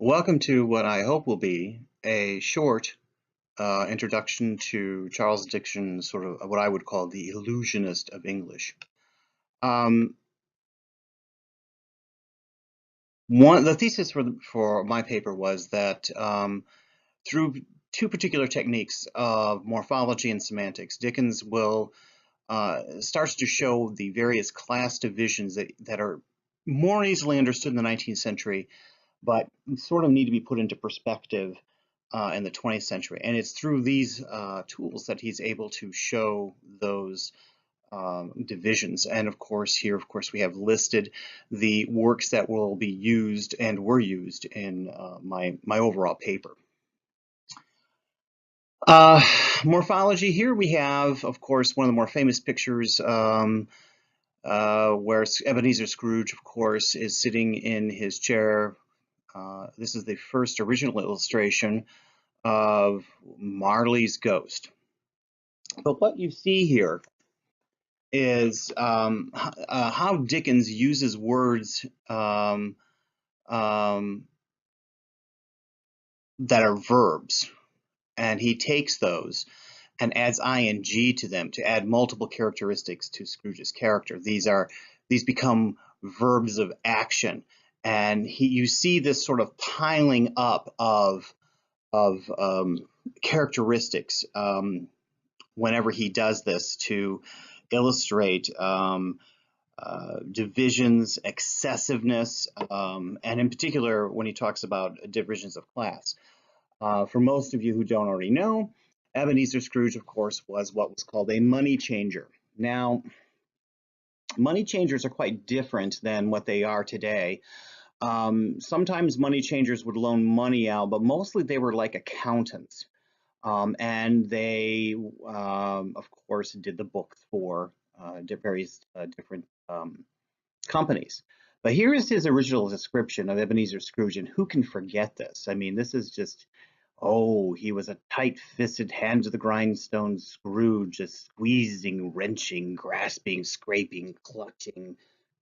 Welcome to what I hope will be a short introduction to Charles Dickens, sort of what I would call the illusionist of English. Um, the thesis for my paper was that through two particular techniques of morphology and semantics, Dickens will starts to show the various class divisions that are more easily understood in the 19th century, but sort of need to be put into perspective in the 20th century. And it's through these tools that he's able to show those divisions. And of course, here, of course, we have listed the works that will be used and were used in my overall paper. Uh, Morphology, here we have, of course, one of the more famous pictures where Ebenezer Scrooge, of course, is sitting in his chair. This is the first original illustration of Marley's ghost. But what you see here is how Dickens uses words that are verbs, and he takes those and adds ing to them to add multiple characteristics to Scrooge's character. These become verbs of action, and you see this sort of piling up of characteristics whenever he does this to illustrate divisions, excessiveness, and in particular when he talks about divisions of class. For most of you who don't already know, Ebenezer Scrooge, of course, was what was called a money changer. Now, money changers are quite different than what they are today. Sometimes money changers would loan money out, but mostly they were like accountants. And they, of course, did the books for various different companies. But here is his original description of Ebenezer Scrooge, and who can forget this? I mean, this is just, oh, he was a tight-fisted, hand-to-the-grindstone Scrooge, a squeezing, wrenching, grasping, scraping, clutching,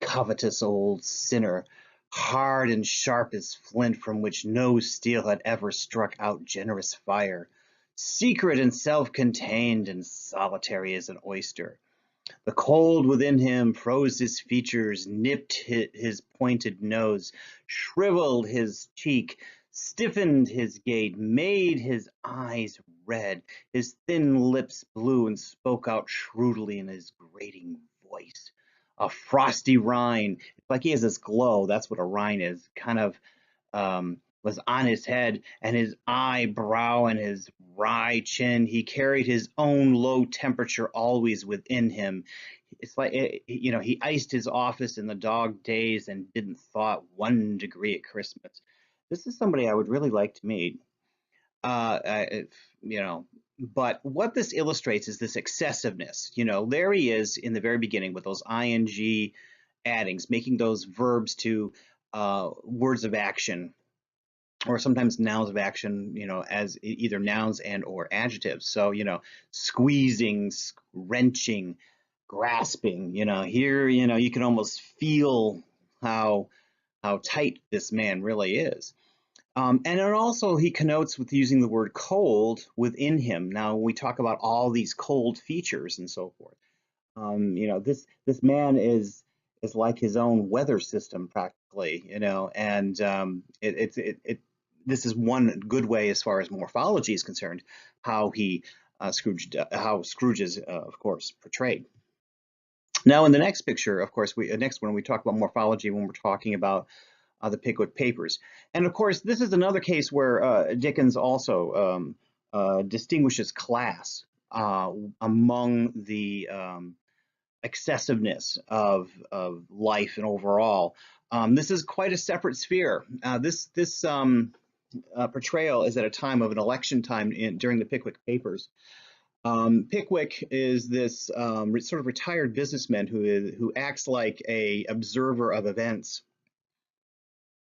covetous old sinner, hard and sharp as flint, from which no steel had ever struck out generous fire, secret and self-contained and solitary as an oyster. The cold within him froze his features, nipped his pointed nose, shriveled his cheek, stiffened his gait, made his eyes red, his thin lips blue, and spoke out shrewdly in his grating voice. A frosty rind, it's like he has this glow, that's what a rind is, kind of was on his head, and his eyebrow and his wry chin. He carried his own low temperature always within him. It's like, he iced his office in the dog days and didn't thaw 1 degree at Christmas. This is somebody I would really like to meet. If, but what this illustrates is this excessiveness. There he is in the very beginning with those ing addings, making those verbs to words of action, or sometimes nouns of action, as either nouns and or adjectives. So, squeezing, wrenching, grasping, here, you can almost feel how tight this man really is. And then also he connotes with using the word cold within him. Now we talk about all these cold features and so forth. This man is like his own weather system practically, and this is one good way as far as morphology is concerned, how how Scrooge is, of course, portrayed. Now, in the next picture, of course, next one we talk about morphology when we're talking about the Pickwick Papers, and of course, this is another case where Dickens also distinguishes class among the excessiveness of life and overall. This is quite a separate sphere. This portrayal is at a time of an election time during the Pickwick Papers. Pickwick is this sort of retired businessman who acts like a observer of events.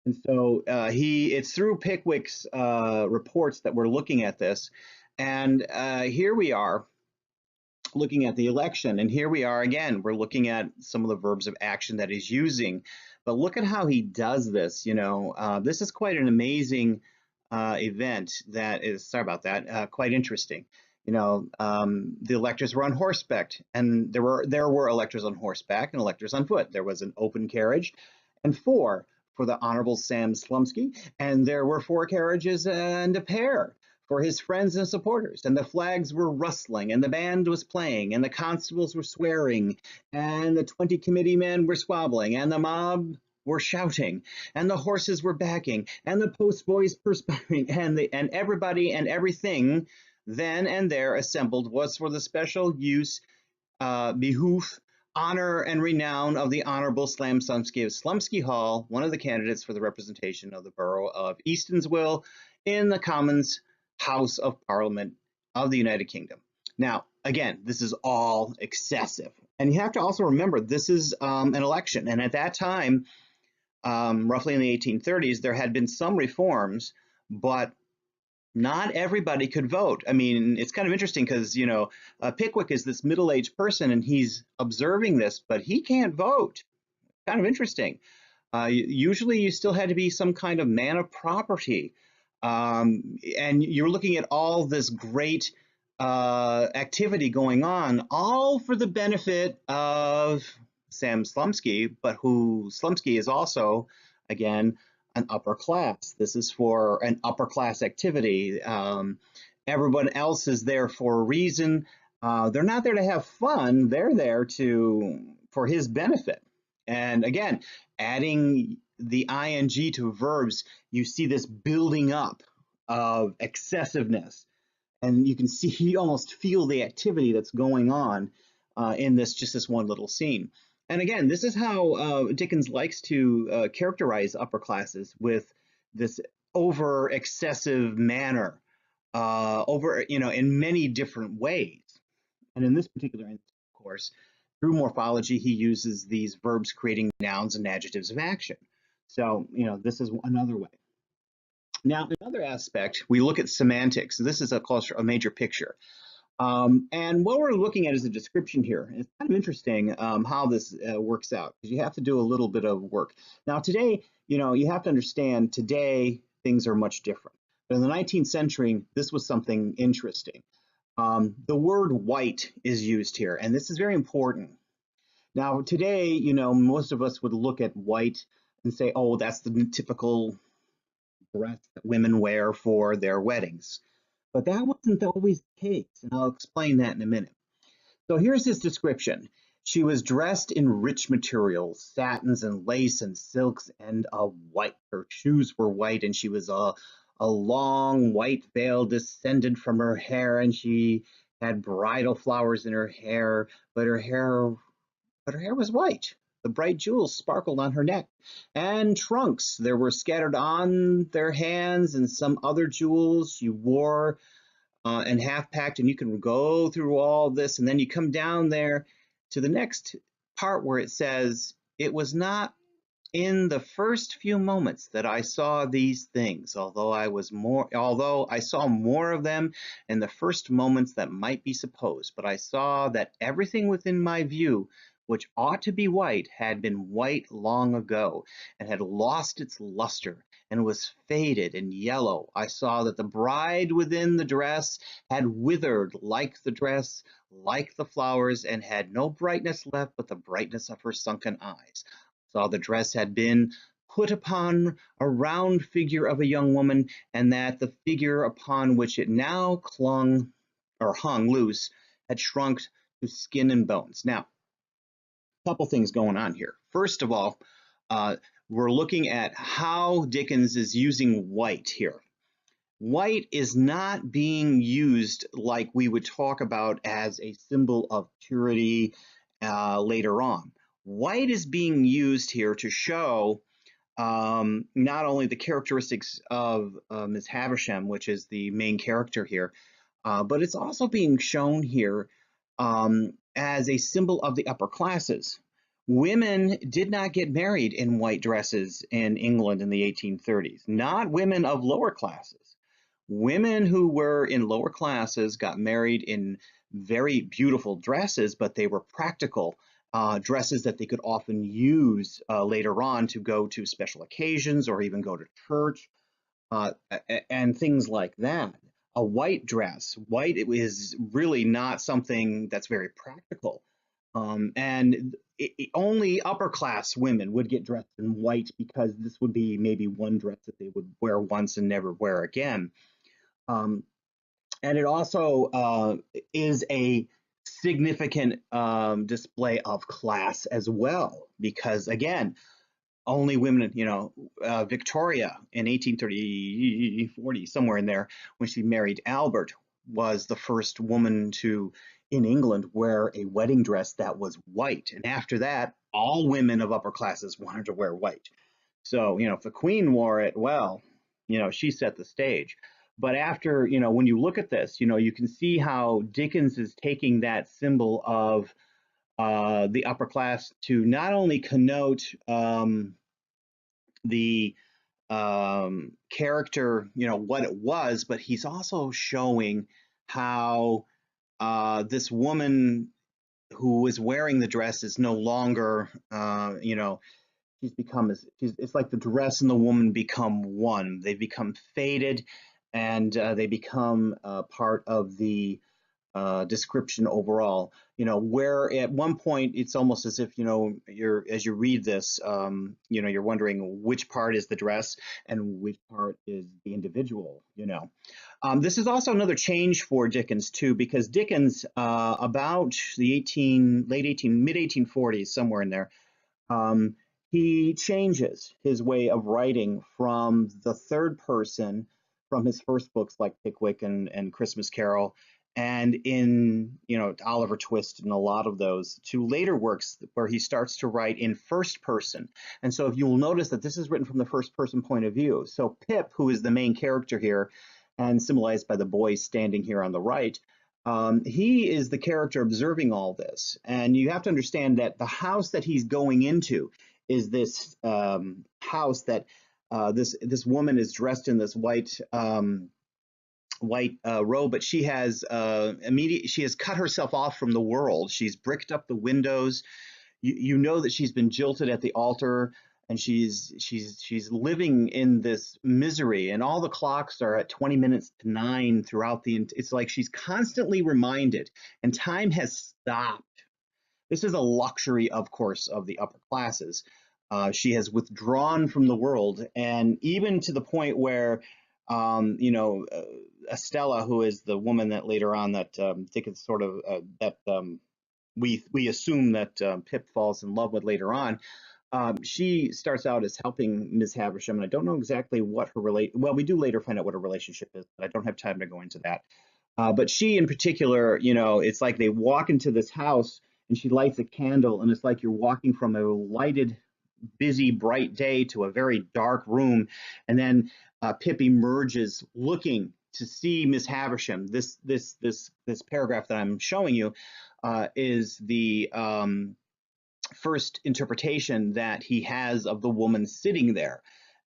And so it's through Pickwick's reports that we're looking at this. And here we are looking at the election, and here we are again, we're looking at some of the verbs of action that he's using, But look at how he does this. This is quite an amazing event that is, sorry about that, quite interesting. The electors were on horseback, and there were electors on horseback and electors on foot. There was an open carriage, and four for the Honorable Sam Slumsky, and there were four carriages and a pair for his friends and supporters, and the flags were rustling, and the band was playing, and the constables were swearing, and the 20 committee men were squabbling, and the mob were shouting, and the horses were backing, and the post boys perspiring, and everybody and everything then and there assembled was for the special use, behoof, honor, and renown of the Honorable Slam Slumsky of Slumsky Hall, one of the candidates for the representation of the borough of Eastonsville in the Commons House of Parliament of the United Kingdom. Now, again, this is all excessive. And you have to also remember, this is an election. And at that time, roughly in the 1830s, there had been some reforms, but not everybody could vote. I mean, it's kind of interesting because, Pickwick is this middle-aged person and he's observing this, but he can't vote. Kind of interesting. Usually you still had to be some kind of man of property. And you're looking at all this great activity going on, all for the benefit of Sam Slumsky, but who Slumsky is also, again, an upper class. This is for an upper class activity. Everyone else is there for a reason. They're not there to have fun. They're there for his benefit. And again, adding the ing to verbs, you see this building up of excessiveness. And you can see, you almost feel the activity that's going on in this one little scene. And again, this is how Dickens likes to characterize upper classes, with this over excessive manner, in many different ways. And in this particular instance, of course, through morphology, he uses these verbs creating nouns and adjectives of action. So, this is another way. Now, another aspect, we look at semantics. This is a major picture. And what we're looking at is a description here. It's kind of interesting how this works out, because you have to do a little bit of work. Now, today, you have to understand, today things are much different. But in the 19th century, this was something interesting. The word white is used here, and this is very important. Now, today, most of us would look at white and say, oh, that's the typical dress that women wear for their weddings. But that wasn't always the case, and I'll explain that in a minute. So here's his description. She was dressed in rich materials, satins and lace and silks, and white. Her shoes were white, and she was a long white veil descended from her hair, and she had bridal flowers in her hair, but her hair was white. The bright jewels sparkled on her neck, and trunks there were scattered on their hands, and some other jewels she wore and half packed. And you can go through all this, and then you come down there to the next part where it says, it was not in the first few moments that I saw these things, although I saw more of them in the first moments that might be supposed, but I saw that everything within my view, which ought to be white, had been white long ago, and had lost its luster, and was faded and yellow. I saw that the bride within the dress had withered like the dress, like the flowers, and had no brightness left but the brightness of her sunken eyes. I saw the dress had been put upon a round figure of a young woman, and that the figure upon which it now clung or hung loose had shrunk to skin and bones. Now, couple things going on here. First of all, we're looking at how Dickens is using white here. White is not being used like we would talk about as a symbol of purity later on. White is being used here to show not only the characteristics of Ms. Havisham, which is the main character here, but it's also being shown here as a symbol of the upper classes. Women did not get married in white dresses in England in the 1830s, not women of lower classes. Women who were in lower classes got married in very beautiful dresses, but they were practical dresses that they could often use later on to go to special occasions or even go to church, and things like that. A white dress, white is really not something that's very practical. And only upper class women would get dressed in white because this would be maybe one dress that they would wear once and never wear again. Um, and it also is a significant display of class as well, because again, only women, Victoria in 1830, 40, somewhere in there, when she married Albert, was the first woman to, in England, wear a wedding dress that was white. And after that, all women of upper classes wanted to wear white. So, if the Queen wore it, well, she set the stage. But after, when you look at this, you can see how Dickens is taking that symbol of the upper class to not only connote the character, what it was, but he's also showing how this woman who is wearing the dress is no longer, she's become, it's like the dress and the woman become one. They become faded, and they become part of the description overall. Where at one point it's almost as if, you're as you read this, you're wondering which part is the dress and which part is the individual. This is also another change for Dickens too, because Dickens, about the mid 1840s, somewhere in there, um, he changes his way of writing from the third person, from his first books like Pickwick and Christmas Carol, and in Oliver Twist and a lot of those, to later works where he starts to write in first person. And so if you will notice that this is written from the first person point of view. So Pip, who is the main character here and symbolized by the boy standing here on the right, he is the character observing all this. And you have to understand that the house that he's going into is this house that this woman is dressed in this white robe, but she has she has cut herself off from the world. She's bricked up the windows. You know that she's been jilted at the altar, and she's living in this misery, and all the clocks are at 20 minutes to 9 throughout it's like she's constantly reminded, and time has stopped. This is a luxury, of course, of the upper classes. She has withdrawn from the world, and even to the point where, Estella, who is the woman that later on that Dickens sort of that we assume that Pip falls in love with later on. She starts out as helping Miss Havisham, and I don't know exactly what her well, we do later find out what her relationship is, but I don't have time to go into that. But she in particular, it's like they walk into this house and she lights a candle, and it's like you're walking from a lighted, busy, bright day to a very dark room, and then Pip emerges looking to see Miss Havisham. This paragraph that I'm showing you is the first interpretation that he has of the woman sitting there.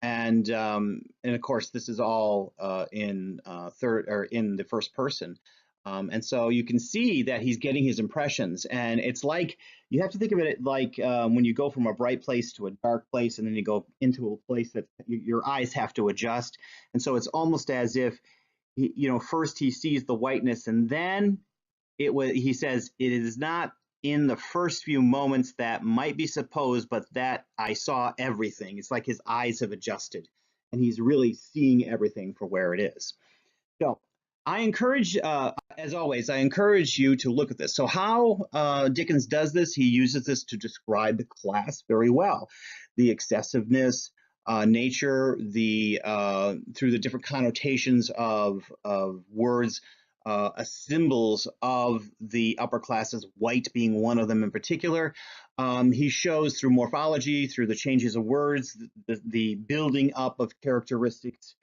And of course, this is all in the first person. And so you can see that he's getting his impressions, and it's like, you have to think of it like when you go from a bright place to a dark place, and then you go into a place that your eyes have to adjust. And so it's almost as if first he sees the whiteness, and then he says, it is not in the first few moments that might be supposed, but that I saw everything. It's like his eyes have adjusted, and he's really seeing everything for where it is. So I encourage, as always, I encourage you to look at this. So how Dickens does this, he uses this to describe the class very well. The excessiveness, nature, through the different connotations of words, symbols of the upper classes, white being one of them in particular. He shows through morphology, through the changes of words, the building up of characteristics.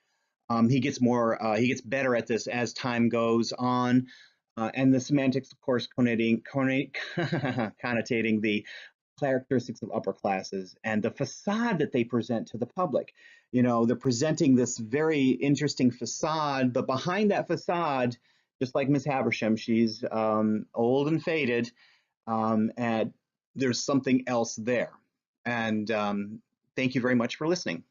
He gets better at this as time goes on. And the semantics, of course, connotating the characteristics of upper classes and the facade that they present to the public. They're presenting this very interesting facade, but behind that facade, just like Miss Havisham, she's old and faded, and there's something else there. And thank you very much for listening.